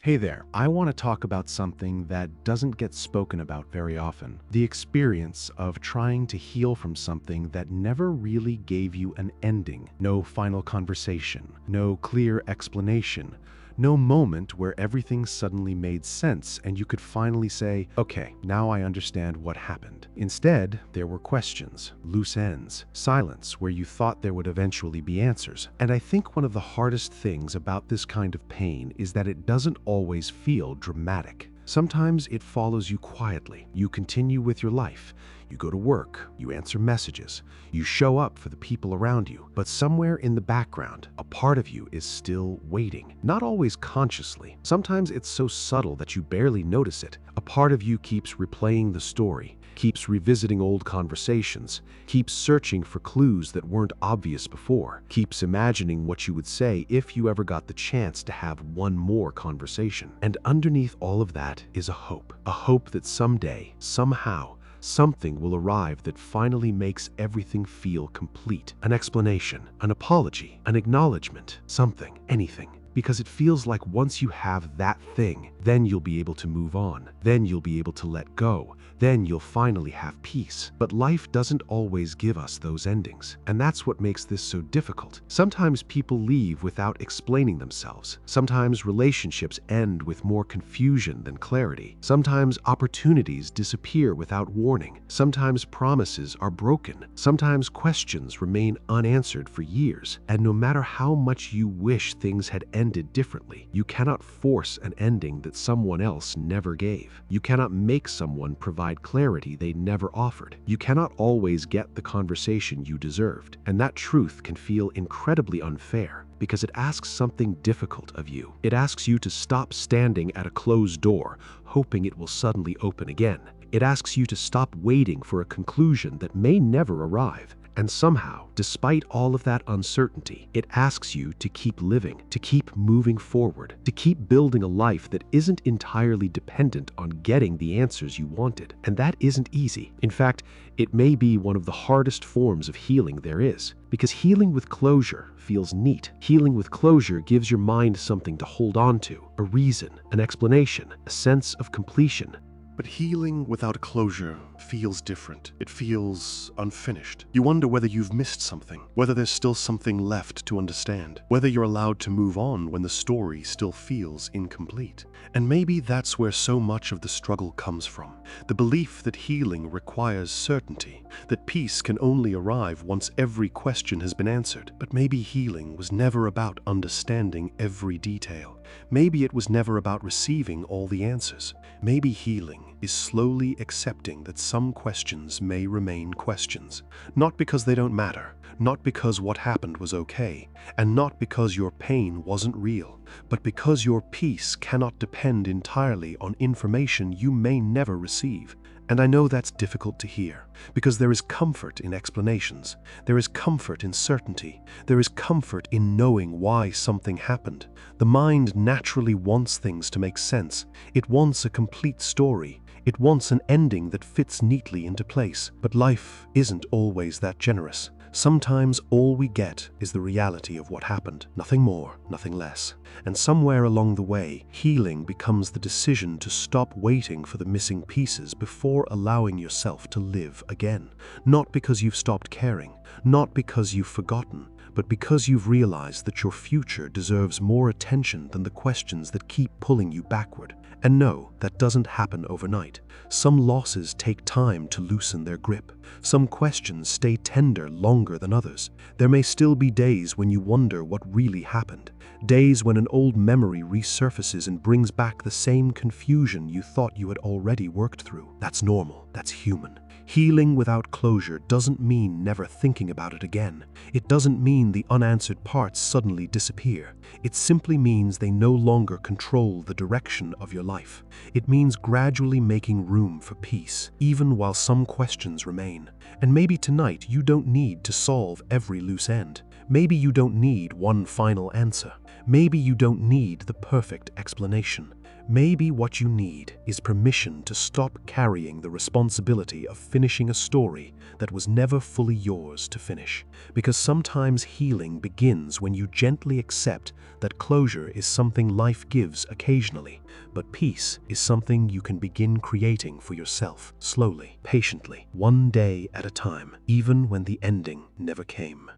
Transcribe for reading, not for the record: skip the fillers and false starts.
Hey there, I want to talk about something that doesn't get spoken about very often. The experience of trying to heal from something that never really gave you an ending. No final conversation, no clear explanation, no moment where everything suddenly made sense and you could finally say, okay, now I understand what happened. Instead, there were questions, loose ends, silence where you thought there would eventually be answers. And I think one of the hardest things about this kind of pain is that it doesn't always feel dramatic. Sometimes it follows you quietly. You continue with your life. You go to work, you answer messages, you show up for the people around you, but somewhere in the background, a part of you is still waiting. Not always consciously. Sometimes it's so subtle that you barely notice it. A part of you keeps replaying the story, keeps revisiting old conversations, keeps searching for clues that weren't obvious before, keeps imagining what you would say if you ever got the chance to have one more conversation. And underneath all of that is a hope that someday, somehow, something will arrive that finally makes everything feel complete. An explanation, an apology, an acknowledgement, something, anything. Because it feels like once you have that thing, then you'll be able to move on. Then you'll be able to let go. Then you'll finally have peace. But life doesn't always give us those endings. And that's what makes this so difficult. Sometimes people leave without explaining themselves. Sometimes relationships end with more confusion than clarity. Sometimes opportunities disappear without warning. Sometimes promises are broken. Sometimes questions remain unanswered for years. And no matter how much you wish things had ended differently, you cannot force an ending that someone else never gave. You cannot make someone provide clarity they never offered. You cannot always get the conversation you deserved, and that truth can feel incredibly unfair because it asks something difficult of you. It asks you to stop standing at a closed door, hoping it will suddenly open again. It asks you to stop waiting for a conclusion that may never arrive. And somehow, despite all of that uncertainty, it asks you to keep living, to keep moving forward, to keep building a life that isn't entirely dependent on getting the answers you wanted. And that isn't easy. In fact, it may be one of the hardest forms of healing there is. Because healing with closure feels neat. Healing with closure gives your mind something to hold on to, a reason, an explanation, a sense of completion. But healing without closure feels different. It feels unfinished. You wonder whether you've missed something, whether there's still something left to understand, whether you're allowed to move on when the story still feels incomplete. And maybe that's where so much of the struggle comes from. The belief that healing requires certainty, that peace can only arrive once every question has been answered. But maybe healing was never about understanding every detail. Maybe it was never about receiving all the answers. Maybe healing is slowly accepting that some questions may remain questions, not because they don't matter, not because what happened was okay, and not because your pain wasn't real, but because your peace cannot depend entirely on information you may never receive. And I know that's difficult to hear, because there is comfort in explanations, there is comfort in certainty, there is comfort in knowing why something happened. The mind naturally wants things to make sense. It wants a complete story. It wants an ending that fits neatly into place. But life isn't always that generous. Sometimes all we get is the reality of what happened, nothing more, nothing less. And somewhere along the way, healing becomes the decision to stop waiting for the missing pieces before allowing yourself to live again. Not because you've stopped caring, not because you've forgotten, but because you've realized that your future deserves more attention than the questions that keep pulling you backward. And no, that doesn't happen overnight. Some losses take time to loosen their grip. Some questions stay tender longer than others. There may still be days when you wonder what really happened. Days when an old memory resurfaces and brings back the same confusion you thought you had already worked through. That's normal. That's human. Healing without closure doesn't mean never thinking about it again. It doesn't mean the unanswered parts suddenly disappear. It simply means they no longer control the direction of your life. It means gradually making room for peace, even while some questions remain. And maybe tonight you don't need to solve every loose end. Maybe you don't need one final answer. Maybe you don't need the perfect explanation. Maybe what you need is permission to stop carrying the responsibility of finishing a story that was never fully yours to finish. Because sometimes healing begins when you gently accept that closure is something life gives occasionally, but peace is something you can begin creating for yourself, slowly, patiently, one day at a time, even when the ending never came.